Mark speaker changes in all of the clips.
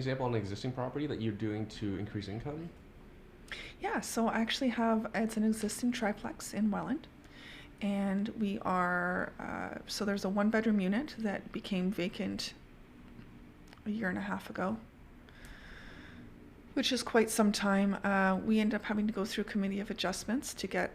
Speaker 1: Example on an existing property that you're doing to increase income?
Speaker 2: Yeah, so I actually it's an existing triplex in Welland. And so there's a 1-bedroom unit that became vacant a year and a half ago, which is quite some time. We end up having to go through committee of adjustments to get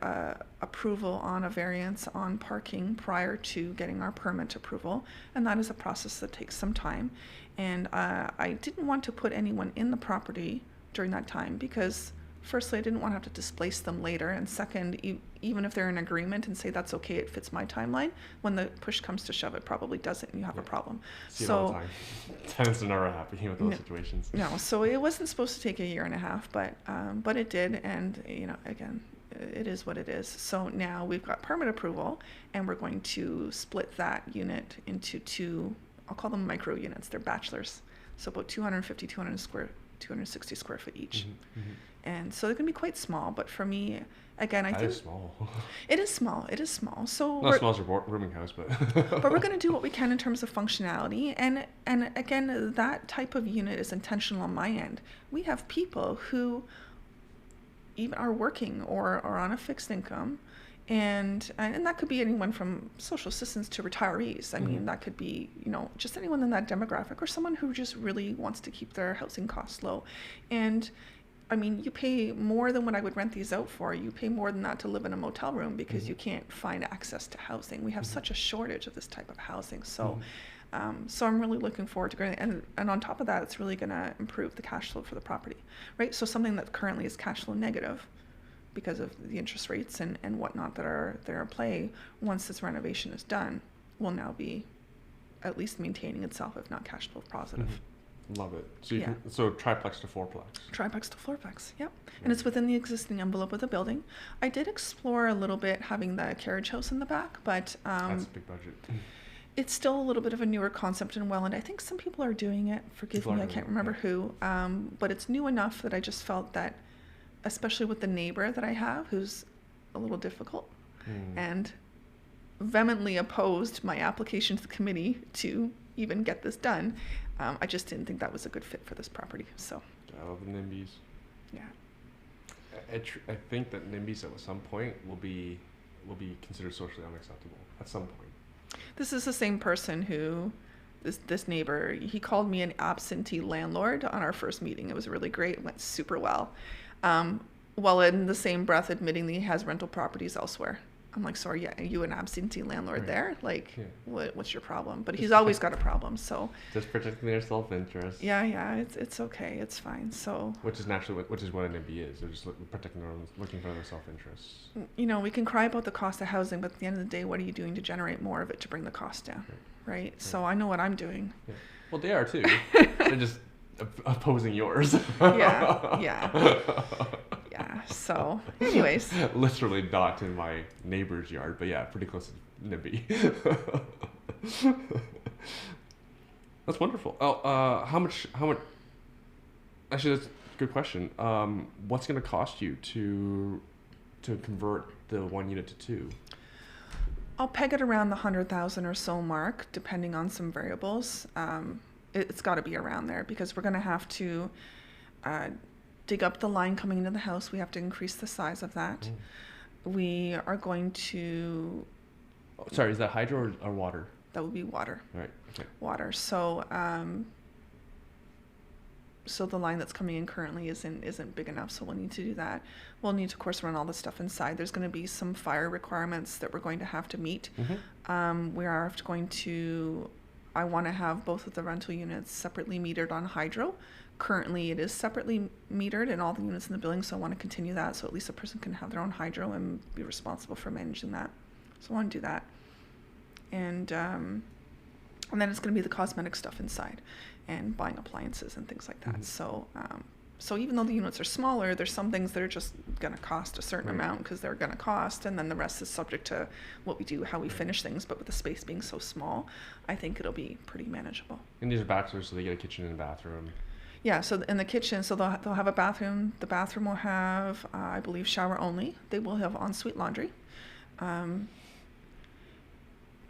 Speaker 2: approval on a variance on parking prior to getting our permit approval. And that is a process that takes some time. And I didn't want to put anyone in the property during that time because firstly, I didn't want to have to displace them later. And second, even if they're in agreement and say that's okay, it fits my timeline, when the push comes to shove, it probably doesn't and you have a problem.
Speaker 1: See it all the time. Tenants are never happy with those situations.
Speaker 2: No, so it wasn't supposed to take a year and a half, but it did. And, again, it is what it is. So now we've got permit approval and we're going to split that unit into 2, I'll call them micro units. They're bachelors. So about 260 square foot each.
Speaker 1: Mm-hmm.
Speaker 2: And so they're going to be quite small, but for me, again, I think...
Speaker 1: That is small.
Speaker 2: It is small. So
Speaker 1: not small as your rooming house, but...
Speaker 2: but we're going to do what we can in terms of functionality. And again, that type of unit is intentional on my end. We have people who even are working or are on a fixed income, and that could be anyone from social assistance to retirees. I mean, that could be, just anyone in that demographic or someone who just really wants to keep their housing costs low. And I mean, you pay more than what I would rent these out for. You pay more than that to live in a motel room because you can't find access to housing. We have such a shortage of this type of housing. So, so I'm really looking forward to going. And on top of that, it's really going to improve the cash flow for the property, right? So something that currently is cash flow negative because of the interest rates and whatnot that are there at play, once this renovation is done, will now be at least maintaining itself, if not cash flow positive.
Speaker 1: Love it. So so triplex to fourplex.
Speaker 2: Triplex to fourplex, yep. And it's within the existing envelope of the building. I did explore a little bit having the carriage house in the back, but
Speaker 1: that's a big budget.
Speaker 2: It's still a little bit of a newer concept in Welland. I think some people are doing it. Forgive me, I can't remember who. But it's new enough that I just felt that, especially with the neighbor that I have, who's a little difficult and vehemently opposed my application to the committee to even get this done. I just didn't think that was a good fit for this property. So.
Speaker 1: I love the Nimbys.
Speaker 2: Yeah.
Speaker 1: I think that Nimbyism at some point will be considered socially unacceptable at some point.
Speaker 2: This is the same person who, this neighbor, he called me an absentee landlord on our first meeting. It was really great. It went super well. While in the same breath admitting that he has rental properties elsewhere. I'm like, sorry, are you an absentee landlord there? Like, what's your problem? But he's always got a problem, so.
Speaker 1: Just protecting their self-interest.
Speaker 2: Yeah, it's okay, it's fine, so.
Speaker 1: Which is what a NIMBY is. They're just protecting their own, looking for their self-interests.
Speaker 2: We can cry about the cost of housing, but at the end of the day, what are you doing to generate more of it to bring the cost down, right? So I know what I'm doing.
Speaker 1: Yeah. Well, they are too. They're just opposing yours.
Speaker 2: Yeah. So, anyways.
Speaker 1: Literally not in my neighbor's yard, but yeah, pretty close to Nimby. That's wonderful. Oh, how much? Actually, that's a good question. What's going to cost you to convert the 1 unit to 2?
Speaker 2: I'll peg it around the 100,000 or so mark, depending on some variables. It's got to be around there because we're going to have to dig up the line coming into the house. We have to increase the size of that. We are going to...
Speaker 1: Sorry, is that hydro or water?
Speaker 2: That would be water.
Speaker 1: Right. Okay.
Speaker 2: Water. So so the line that's coming in currently isn't big enough, so we'll need to do that. We'll need to, of course, run all the stuff inside. There's going to be some fire requirements that we're going to have to meet. We are going to... I want to have both of the rental units separately metered on hydro. Currently, it is separately metered in all the units in the building, so I want to continue that, so at least a person can have their own hydro and be responsible for managing that. So I want to do that. And then it's going to be the cosmetic stuff inside and buying appliances and things like that. So so even though the units are smaller, there's some things that are just going to cost a certain amount because they're going to cost, and then the rest is subject to what we do, how we finish things. But with the space being so small, I think it'll be pretty manageable.
Speaker 1: And these are bachelors, so they get a kitchen and a bathroom.
Speaker 2: Yeah, so in the kitchen, so they'll have a bathroom. The bathroom will have, I believe, shower only. They will have ensuite laundry.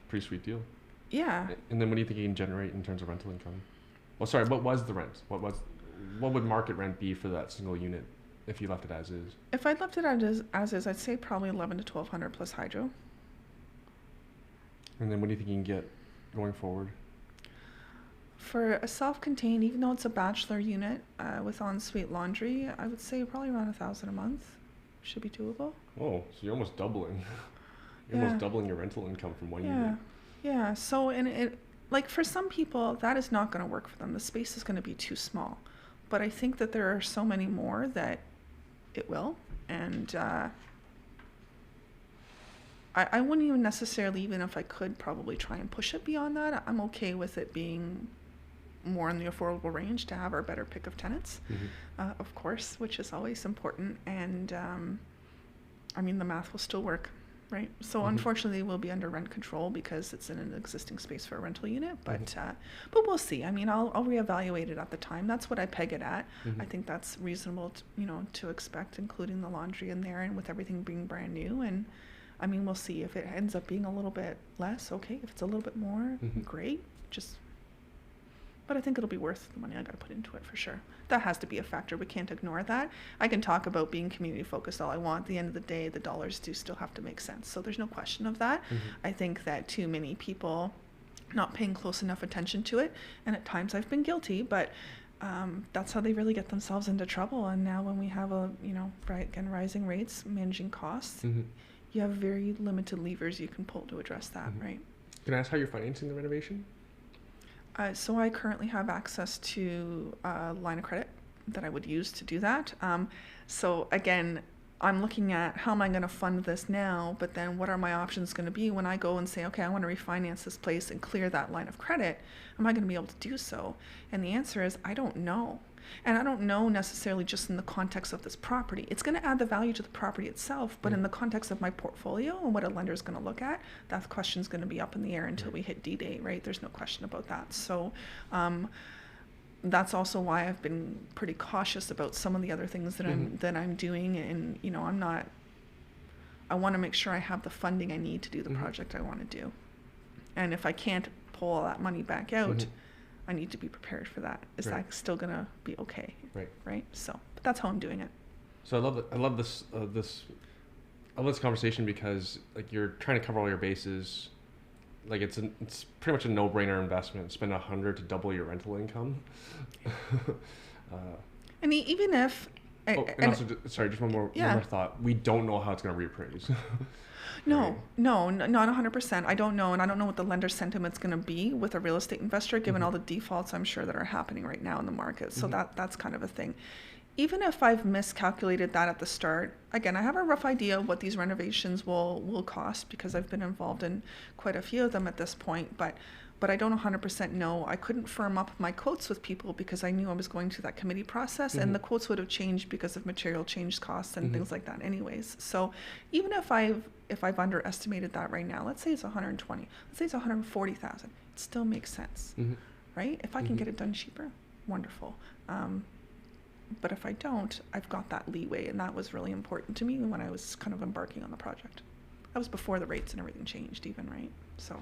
Speaker 1: Pretty sweet deal.
Speaker 2: Yeah.
Speaker 1: And then what do you think you can generate in terms of rental income? Well, sorry, what was the rent? What would market rent be for that single unit if you left it as is?
Speaker 2: If I'd left it as is, I'd say probably 11 to 1200 plus hydro.
Speaker 1: And then what do you think you can get going forward?
Speaker 2: For a self-contained, even though it's a bachelor unit with ensuite laundry, I would say probably around 1,000 a month should be doable.
Speaker 1: Oh, so you're almost doubling. You're
Speaker 2: Yeah.
Speaker 1: almost doubling your rental income from one
Speaker 2: Yeah,
Speaker 1: unit.
Speaker 2: yeah. So, and it, like for some people, that is not going to work for them. The space is going to be too small. But I think that there are so many more that it will. And I wouldn't even necessarily, even if I could, probably try and push it beyond that. I'm okay with it being more in the affordable range to have our better pick of tenants, of course, which is always important. And I mean, the math will still work, right? So unfortunately, we'll be under rent control because it's in an existing space for a rental unit. But we'll see. I mean, I'll reevaluate it at the time. That's what I peg it at. I think that's reasonable, to expect, including the laundry in there and with everything being brand new. And I mean, we'll see if it ends up being a little bit less. Okay, if it's a little bit more, great. But I think it'll be worth the money I got to put into it for sure. That has to be a factor. We can't ignore that. I can talk about being community focused all I want. At the end of the day, the dollars do still have to make sense. So there's no question of that. I think that too many people not paying close enough attention to it, and at times I've been guilty, but that's how they really get themselves into trouble. And now when we have rising rates, managing costs, you have very limited levers you can pull to address that, right?
Speaker 1: Can I ask how you're financing the renovation?
Speaker 2: So I currently have access to a line of credit that I would use to do that. So again, I'm looking at how am I going to fund this now, but then what are my options going to be when I go and say, okay, I want to refinance this place and clear that line of credit. Am I going to be able to do so? And the answer is, I don't know. And I don't know necessarily just in the context of this property. It's going to add the value to the property itself, but in the context of my portfolio and what a lender is going to look at, that question is going to be up in the air until we hit D-Day, right? There's no question about that. So that's also why I've been pretty cautious about some of the other things that I'm doing. And, I want to make sure I have the funding I need to do the project I want to do. And if I can't pull all that money back out, I need to be prepared for that. Is that still gonna be okay? Right. So, but that's how I'm doing it.
Speaker 1: So I love this conversation because like you're trying to cover all your bases. Like it's pretty much a no-brainer investment. Spend $100 to double your rental income.
Speaker 2: And even if.
Speaker 1: Just one more thought. We don't know how it's going to reappraise.
Speaker 2: No, not 100%. I don't know, and I don't know what the lender sentiment's going to be with a real estate investor, given all the defaults I'm sure that are happening right now in the market. So that's kind of a thing. Even if I've miscalculated that at the start, again, I have a rough idea of what these renovations will cost because I've been involved in quite a few of them at this point, but I don't 100% know. I couldn't firm up my quotes with people because I knew I was going through that committee process, and the quotes would have changed because of material change costs and things like that anyways. So even if I've underestimated that right now, let's say it's 120, let's say it's 140,000, it still makes sense, right? If I can get it done cheaper, wonderful. But if I don't, I've got that leeway, and that was really important to me when I was kind of embarking on the project. That was before the rates and everything changed even, right? So